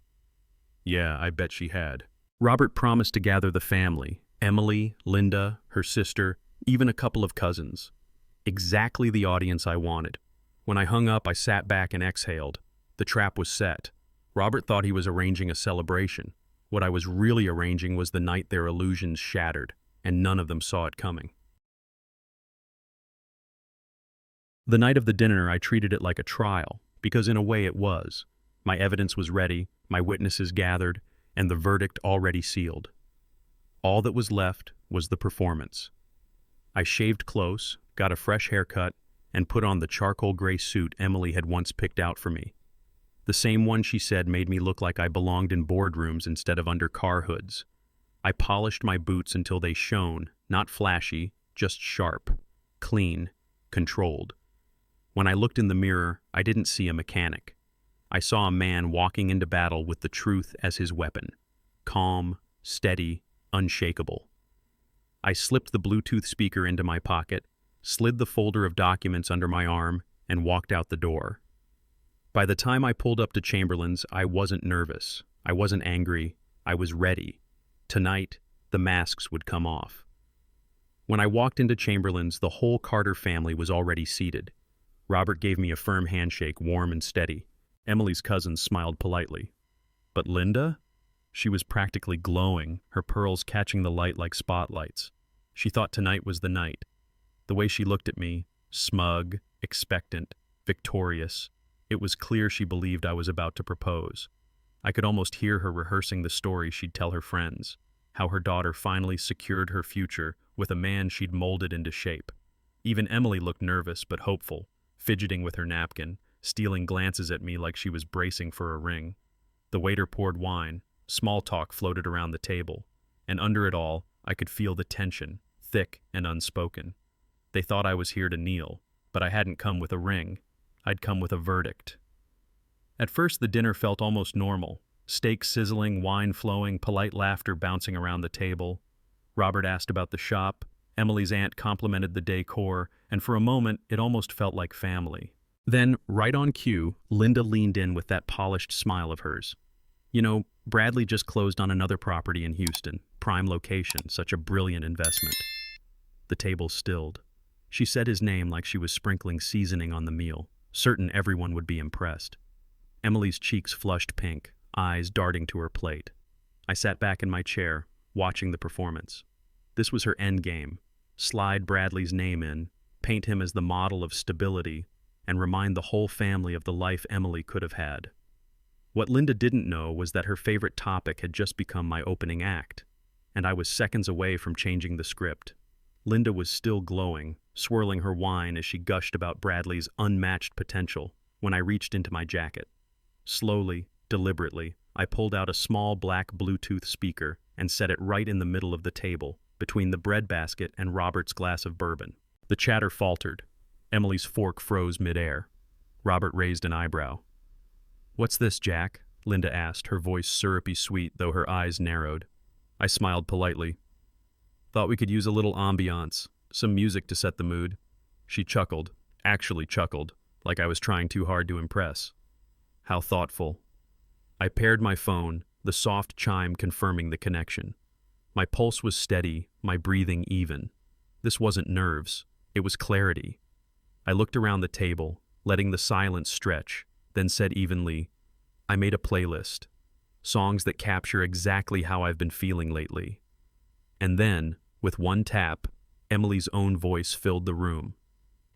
Yeah, I bet she had. Robert promised to gather the family, Emily, Linda, her sister, even a couple of cousins. Exactly the audience I wanted. When I hung up, I sat back and exhaled. The trap was set. Robert thought he was arranging a celebration. What I was really arranging was the night their illusions shattered, and none of them saw it coming. The night of the dinner, I treated it like a trial, because in a way it was. My evidence was ready, my witnesses gathered, and the verdict already sealed. All that was left was the performance. I shaved close, got a fresh haircut, and put on the charcoal gray suit Emily had once picked out for me. The same one she said made me look like I belonged in boardrooms instead of under car hoods. I polished my boots until they shone, not flashy, just sharp, clean, controlled. When I looked in the mirror, I didn't see a mechanic. I saw a man walking into battle with the truth as his weapon. Calm, steady, unshakable. I slipped the Bluetooth speaker into my pocket, slid the folder of documents under my arm, and walked out the door. By the time I pulled up to Chamberlain's, I wasn't nervous. I wasn't angry. I was ready. Tonight, the masks would come off. When I walked into Chamberlain's, the whole Carter family was already seated. Robert gave me a firm handshake, warm and steady. Emily's cousins smiled politely. But Linda? She was practically glowing, her pearls catching the light like spotlights. She thought tonight was the night. The way she looked at me, smug, expectant, victorious, it was clear she believed I was about to propose. I could almost hear her rehearsing the story she'd tell her friends, how her daughter finally secured her future with a man she'd molded into shape. Even Emily looked nervous but hopeful, fidgeting with her napkin, stealing glances at me like she was bracing for a ring. The waiter poured wine, small talk floated around the table, and under it all, I could feel the tension, thick and unspoken. They thought I was here to kneel, but I hadn't come with a ring. I'd come with a verdict. At first, the dinner felt almost normal, Steak sizzling, wine flowing, polite laughter bouncing around the table. Robert asked about the shop. Emily's aunt complimented the decor, and for a moment, it almost felt like family. Then, right on cue, Linda leaned in with that polished smile of hers. You know, Bradley just closed on another property in Houston. Prime location, such a brilliant investment. The table stilled. She said his name like she was sprinkling seasoning on the meal, certain everyone would be impressed. Emily's cheeks flushed pink, eyes darting to her plate. I sat back in my chair, watching the performance. This was her end game. Slide Bradley's name in, paint him as the model of stability, and remind the whole family of the life Emily could have had. What Linda didn't know was that her favorite topic had just become my opening act, and I was seconds away from changing the script. Linda was still glowing, swirling her wine as she gushed about Bradley's unmatched potential, when I reached into my jacket. Slowly, deliberately, I pulled out a small black Bluetooth speaker and set it right in the middle of the table, between the breadbasket and Robert's glass of bourbon. The chatter faltered. Emily's fork froze midair. Robert raised an eyebrow. "What's this, Jack?" Linda asked, her voice syrupy sweet, though her eyes narrowed. I smiled politely. "Thought we could use a little ambiance, some music to set the mood." She chuckled, actually chuckled, like I was trying too hard to impress. How thoughtful. I paired my phone, the soft chime confirming the connection. My pulse was steady, my breathing even. This wasn't nerves, it was clarity. I looked around the table, letting the silence stretch, then said evenly, "I made a playlist. Songs that capture exactly how I've been feeling lately." And then, with one tap, Emily's own voice filled the room.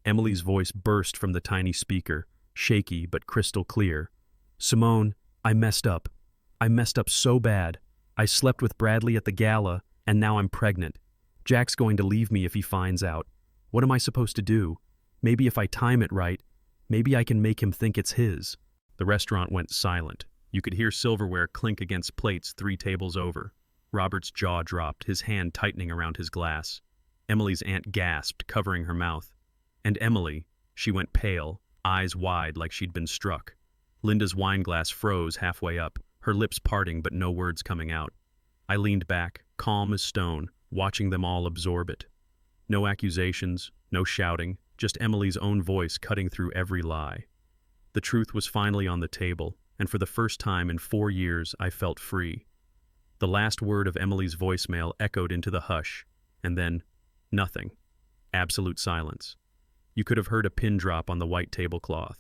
Emily's voice burst from the tiny speaker, shaky but crystal clear. "Simone, I messed up. I messed up so bad. I slept with Bradley at the gala, and now I'm pregnant. Jack's going to leave me if he finds out. What am I supposed to do? Maybe if I time it right, maybe I can make him think it's his." The restaurant went silent. You could hear silverware clink against plates 3 tables over. Robert's jaw dropped, his hand tightening around his glass. Emily's aunt gasped, covering her mouth. And Emily, she went pale, eyes wide like she'd been struck. Linda's wineglass froze halfway up, her lips parting but no words coming out. I leaned back, calm as stone, watching them all absorb it. No accusations, no shouting, just Emily's own voice cutting through every lie. The truth was finally on the table, and for the first time in 4 years I felt free. The last word of Emily's voicemail echoed into the hush, and then nothing. Absolute silence. You could have heard a pin drop on the white tablecloth.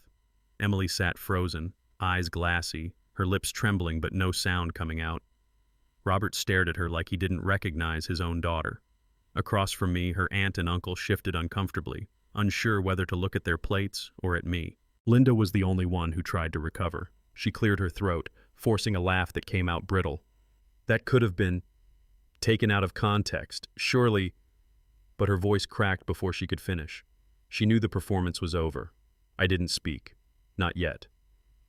Emily sat frozen, eyes glassy, her lips trembling but no sound coming out. Robert stared at her like he didn't recognize his own daughter. Across from me, her aunt and uncle shifted uncomfortably, unsure whether to look at their plates or at me. Linda was the only one who tried to recover. She cleared her throat, forcing a laugh that came out brittle. "That could have been taken out of context, surely," but her voice cracked before she could finish. She knew the performance was over. I didn't speak. Not yet.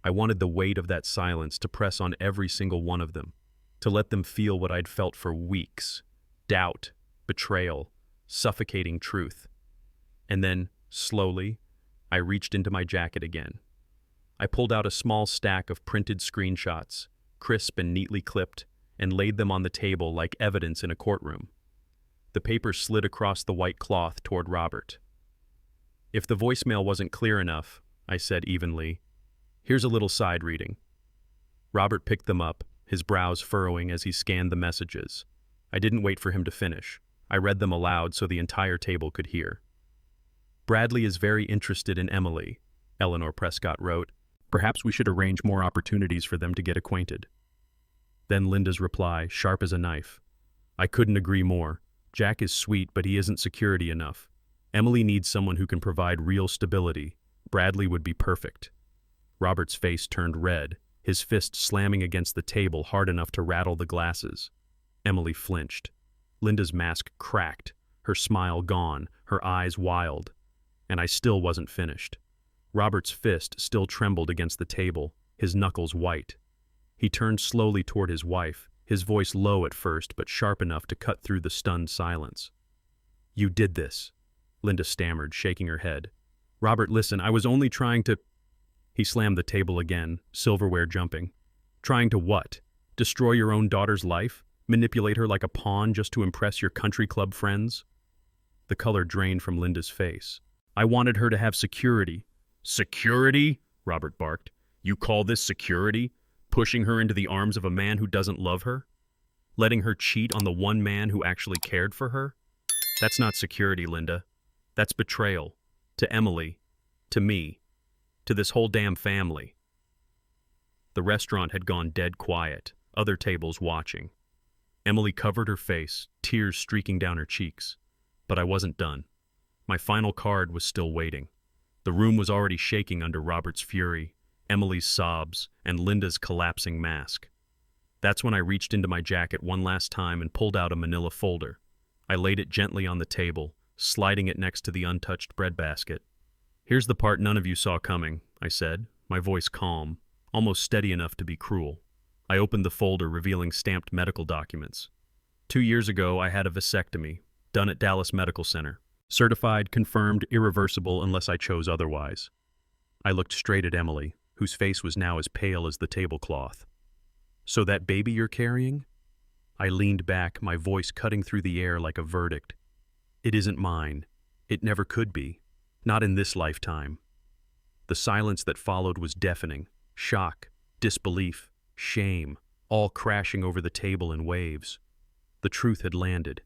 I wanted the weight of that silence to press on every single one of them, to let them feel what I'd felt for weeks. Doubt, betrayal, suffocating truth. And then, slowly, I reached into my jacket again. I pulled out a small stack of printed screenshots, crisp and neatly clipped, and laid them on the table like evidence in a courtroom. The paper slid across the white cloth toward Robert. "If the voicemail wasn't clear enough," I said evenly, "here's a little side reading." Robert picked them up, his brows furrowing as he scanned the messages. I didn't wait for him to finish. I read them aloud so the entire table could hear. "Bradley is very interested in Emily," Eleanor Prescott wrote. "Perhaps we should arrange more opportunities for them to get acquainted." Then Linda's reply, sharp as a knife. "I couldn't agree more. Jack is sweet, but he isn't security enough. Emily needs someone who can provide real stability. Bradley would be perfect." Robert's face turned red, his fist slamming against the table hard enough to rattle the glasses. Emily flinched. Linda's mask cracked, her smile gone, her eyes wild. And I still wasn't finished. Robert's fist still trembled against the table, his knuckles white. He turned slowly toward his wife, his voice low at first but sharp enough to cut through the stunned silence. "You did this," Linda stammered, shaking her head. "Robert, listen, I was only trying to—" He slammed the table again, silverware jumping. Trying to what? Destroy your own daughter's life? Manipulate her like a pawn just to impress your country club friends? The color drained from Linda's face. I wanted her to have security. Security? Robert barked. You call this security? Pushing her into the arms of a man who doesn't love her? Letting her cheat on the one man who actually cared for her? That's not security, Linda. That's betrayal. To Emily. To me. To this whole damn family. The restaurant had gone dead quiet, other tables watching. Emily covered her face, tears streaking down her cheeks. But I wasn't done. My final card was still waiting. The room was already shaking under Robert's fury, Emily's sobs, and Linda's collapsing mask. That's when I reached into my jacket one last time and pulled out a manila folder. I laid it gently on the table, sliding it next to the untouched breadbasket. Here's the part none of you saw coming, I said, my voice calm, almost steady enough to be cruel. I opened the folder, revealing stamped medical documents. 2 years ago, I had a vasectomy, done at Dallas Medical Center. Certified, confirmed, irreversible unless I chose otherwise. I looked straight at Emily, whose face was now as pale as the tablecloth. So that baby you're carrying? I leaned back, my voice cutting through the air like a verdict. It isn't mine. It never could be. Not in this lifetime. The silence that followed was deafening. Shock, disbelief, shame, all crashing over the table in waves. The truth had landed,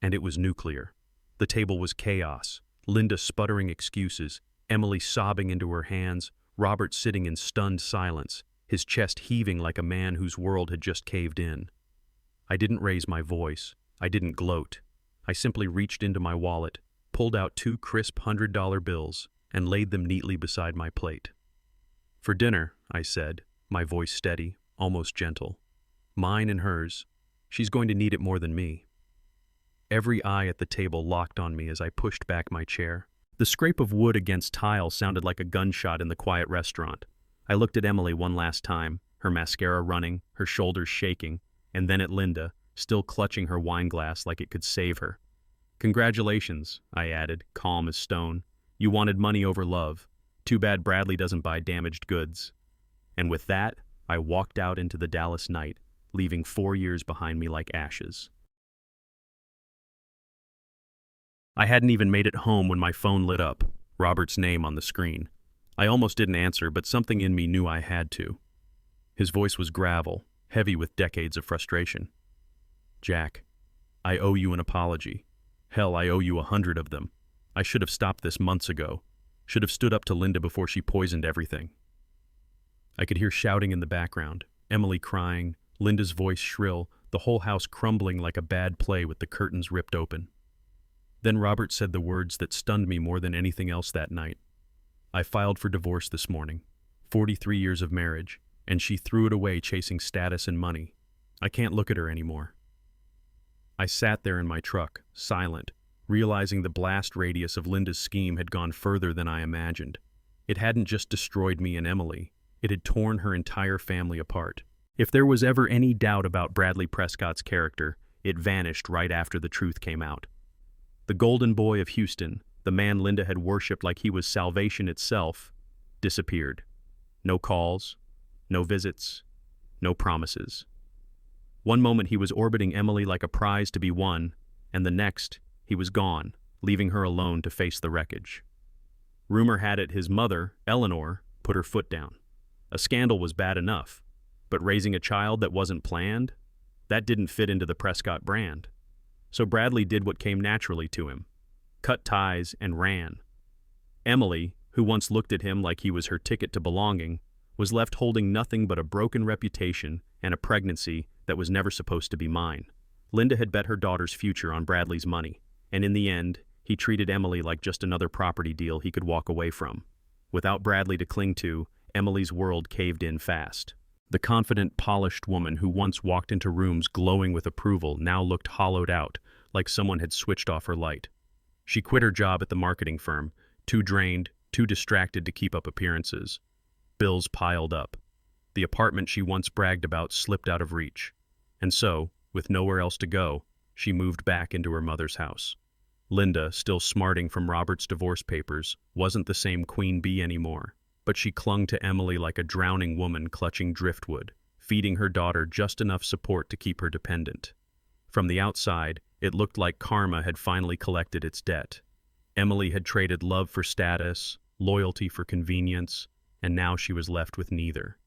and it was nuclear. The table was chaos, Linda sputtering excuses, Emily sobbing into her hands, Robert sitting in stunned silence, his chest heaving like a man whose world had just caved in. I didn't raise my voice. I didn't gloat. I simply reached into my wallet, pulled out 2 crisp $100 bills, and laid them neatly beside my plate. For dinner, I said, my voice steady, almost gentle. Mine and hers. She's going to need it more than me. Every eye at the table locked on me as I pushed back my chair. The scrape of wood against tile sounded like a gunshot in the quiet restaurant. I looked at Emily one last time, her mascara running, her shoulders shaking, and then at Linda, still clutching her wine glass like it could save her. Congratulations, I added, calm as stone. You wanted money over love. Too bad Bradley doesn't buy damaged goods. And with that, I walked out into the Dallas night, leaving 4 years behind me like ashes. I hadn't even made it home when my phone lit up, Robert's name on the screen. I almost didn't answer, but something in me knew I had to. His voice was gravel, heavy with decades of frustration. Jack, I owe you an apology. Hell, I owe you 100 of them. I should have stopped this months ago. Should have stood up to Linda before she poisoned everything. I could hear shouting in the background, Emily crying, Linda's voice shrill, the whole house crumbling like a bad play with the curtains ripped open. Then Robert said the words that stunned me more than anything else that night. I filed for divorce this morning. 43 years of marriage, and she threw it away chasing status and money. I can't look at her anymore. I sat there in my truck, silent, realizing the blast radius of Linda's scheme had gone further than I imagined. It hadn't just destroyed me and Emily, it had torn her entire family apart. If there was ever any doubt about Bradley Prescott's character, it vanished right after the truth came out. The golden boy of Houston, the man Linda had worshipped like he was salvation itself, disappeared. No calls, no visits, no promises. One moment he was orbiting Emily like a prize to be won, and the next, he was gone, leaving her alone to face the wreckage. Rumor had it his mother, Eleanor, put her foot down. A scandal was bad enough, but raising a child that wasn't planned, that didn't fit into the Prescott brand. So Bradley did what came naturally to him, cut ties and ran. Emily, who once looked at him like he was her ticket to belonging, was left holding nothing but a broken reputation and a pregnancy that was never supposed to be mine. Linda had bet her daughter's future on Bradley's money, and in the end, he treated Emily like just another property deal he could walk away from. Without Bradley to cling to, Emily's world caved in fast. The confident, polished woman who once walked into rooms glowing with approval now looked hollowed out, like someone had switched off her light. She quit her job at the marketing firm, too drained, too distracted to keep up appearances. Bills piled up. The apartment she once bragged about slipped out of reach. And so, with nowhere else to go, she moved back into her mother's house. Linda, still smarting from Robert's divorce papers, wasn't the same queen bee anymore, but she clung to Emily like a drowning woman clutching driftwood, feeding her daughter just enough support to keep her dependent. From the outside, it looked like karma had finally collected its debt. Emily had traded love for status, loyalty for convenience, and now she was left with neither.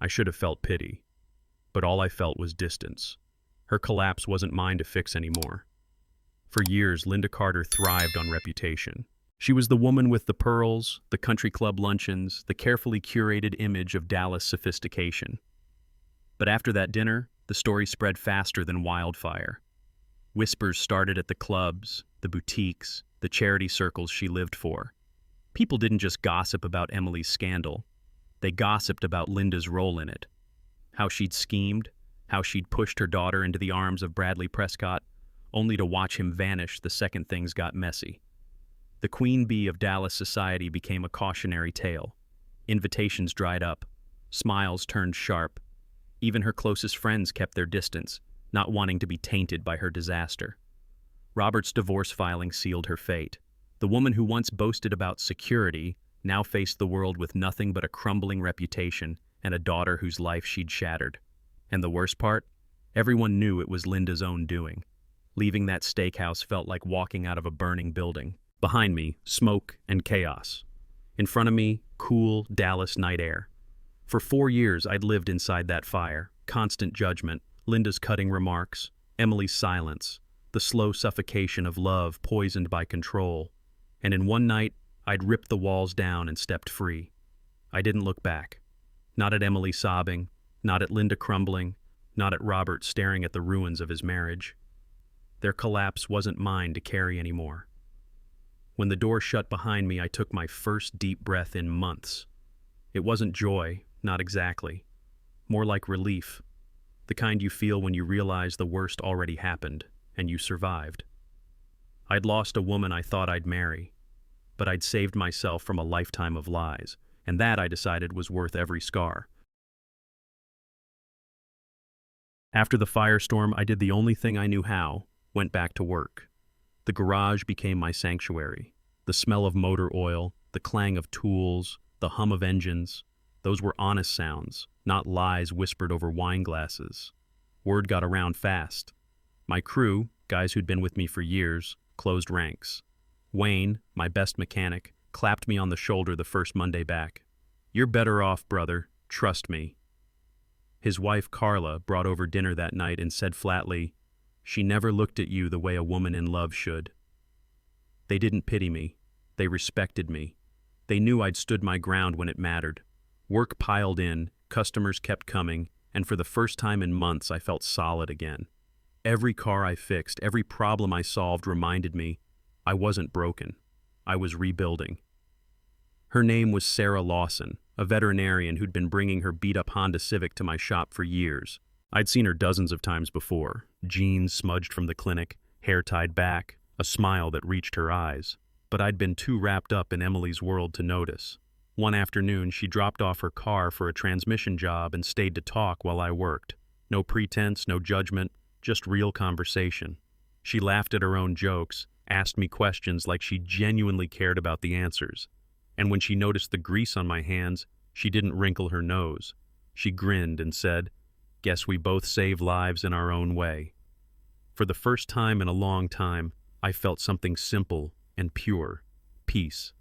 I should have felt pity, but all I felt was distance. Her collapse wasn't mine to fix anymore. For years, Linda Carter thrived on reputation. She was the woman with the pearls, the country club luncheons, the carefully curated image of Dallas sophistication. But after that dinner, the story spread faster than wildfire. Whispers started at the clubs, the boutiques, the charity circles she lived for. People didn't just gossip about Emily's scandal. They gossiped about Linda's role in it. How she'd schemed, how she'd pushed her daughter into the arms of Bradley Prescott, only to watch him vanish the second things got messy. The queen bee of Dallas society became a cautionary tale. Invitations dried up. Smiles turned sharp. Even her closest friends kept their distance, not wanting to be tainted by her disaster. Robert's divorce filing sealed her fate. The woman who once boasted about security now faced the world with nothing but a crumbling reputation and a daughter whose life she'd shattered. And the worst part? Everyone knew it was Linda's own doing. Leaving that steakhouse felt like walking out of a burning building. Behind me, smoke and chaos. In front of me, cool Dallas night air. For 4 years, I'd lived inside that fire. Constant judgment, Linda's cutting remarks, Emily's silence, the slow suffocation of love poisoned by control. And in one night, I'd ripped the walls down and stepped free. I didn't look back. Not at Emily sobbing, not at Linda crumbling, not at Robert staring at the ruins of his marriage. Their collapse wasn't mine to carry anymore. When the door shut behind me, I took my first deep breath in months. It wasn't joy, not exactly. More like relief, the kind you feel when you realize the worst already happened, and you survived. I'd lost a woman I thought I'd marry, but I'd saved myself from a lifetime of lies, and that, I decided, was worth every scar. After the firestorm, I did the only thing I knew how, went back to work. The garage became my sanctuary. The smell of motor oil, the clang of tools, the hum of engines, those were honest sounds, not lies whispered over wine glasses. Word got around fast. My crew, guys who'd been with me for years, closed ranks. Wayne, my best mechanic, clapped me on the shoulder the first Monday back. "You're better off, brother. Trust me." His wife, Carla, brought over dinner that night and said flatly, "She never looked at you the way a woman in love should." They didn't pity me. They respected me. They knew I'd stood my ground when it mattered. Work piled in, customers kept coming, and for the first time in months I felt solid again. Every car I fixed, every problem I solved reminded me I wasn't broken. I was rebuilding. Her name was Sarah Lawson, a veterinarian who'd been bringing her beat-up Honda Civic to my shop for years. I'd seen her dozens of times before, jeans smudged from the clinic, hair tied back, a smile that reached her eyes. But I'd been too wrapped up in Emily's world to notice. One afternoon, she dropped off her car for a transmission job and stayed to talk while I worked. No pretense, no judgment, just real conversation. She laughed at her own jokes, asked me questions like she genuinely cared about the answers. And when she noticed the grease on my hands, she didn't wrinkle her nose. She grinned and said, "Guess we both save lives in our own way." For the first time in a long time, I felt something simple and pure, peace.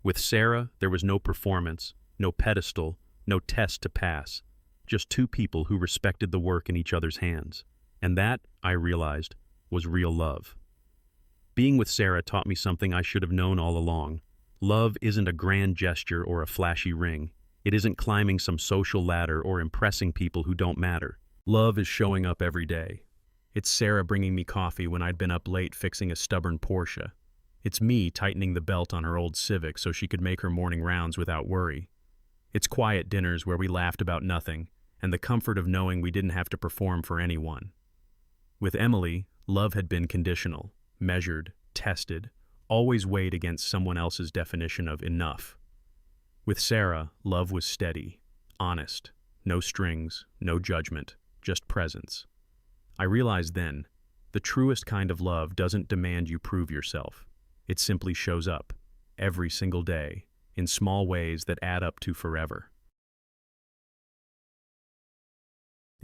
With Sarah, there was no performance, no pedestal, no test to pass, just two people who respected the work in each other's hands. And that, I realized, was real love. Being with Sarah taught me something I should have known all along. Love isn't a grand gesture or a flashy ring. It isn't climbing some social ladder or impressing people who don't matter. Love is showing up every day. It's Sarah bringing me coffee when I'd been up late fixing a stubborn Porsche. It's me tightening the belt on her old Civic so she could make her morning rounds without worry. It's quiet dinners where we laughed about nothing, and the comfort of knowing we didn't have to perform for anyone. With Emily, love had been conditional, measured, tested, always weighed against someone else's definition of enough. With Sarah, love was steady, honest, no strings, no judgment, just presence. I realized then, the truest kind of love doesn't demand you prove yourself. It simply shows up, every single day, in small ways that add up to forever.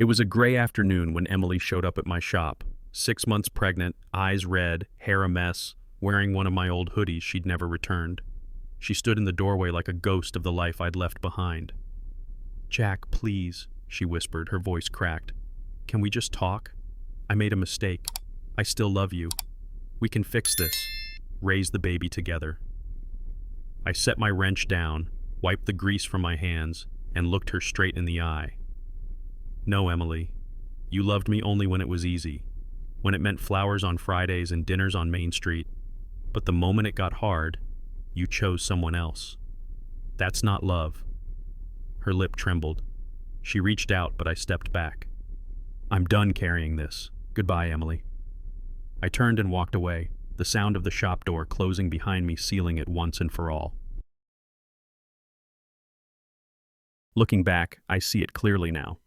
It was a gray afternoon when Emily showed up at my shop, 6 months pregnant, eyes red, hair a mess, wearing one of my old hoodies she'd never returned. She stood in the doorway like a ghost of the life I'd left behind. "Jack, please," she whispered, her voice cracked. "Can we just talk? I made a mistake. I still love you. We can fix this. Raise the baby together." I set my wrench down, wiped the grease from my hands, and looked her straight in the eye. "No, Emily. You loved me only when it was easy, when it meant flowers on Fridays and dinners on Main Street. But the moment it got hard, you chose someone else. That's not love." Her lip trembled. She reached out, but I stepped back. "I'm done carrying this. Goodbye, Emily." I turned and walked away, the sound of the shop door closing behind me sealing it once and for all. Looking back, I see it clearly now.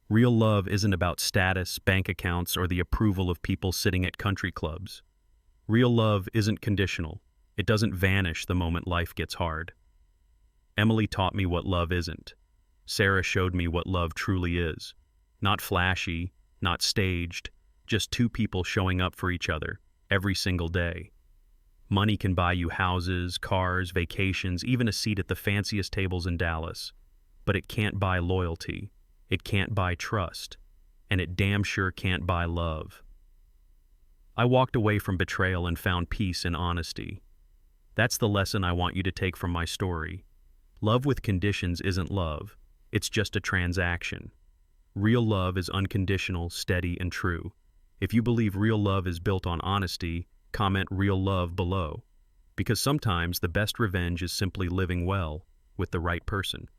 Real love isn't about status, bank accounts, or the approval of people sitting at country clubs. Real love isn't conditional. It doesn't vanish the moment life gets hard. Emily taught me what love isn't. Sarah showed me what love truly is. Not flashy, not staged, just two people showing up for each other every single day. Money can buy you houses, cars, vacations, even a seat at the fanciest tables in Dallas. But it can't buy loyalty. It can't buy trust. And it damn sure can't buy love. I walked away from betrayal and found peace in honesty. That's the lesson I want you to take from my story. Love with conditions isn't love. It's just a transaction. Real love is unconditional, steady, and true. If you believe real love is built on honesty, comment real love below. Because sometimes the best revenge is simply living well with the right person.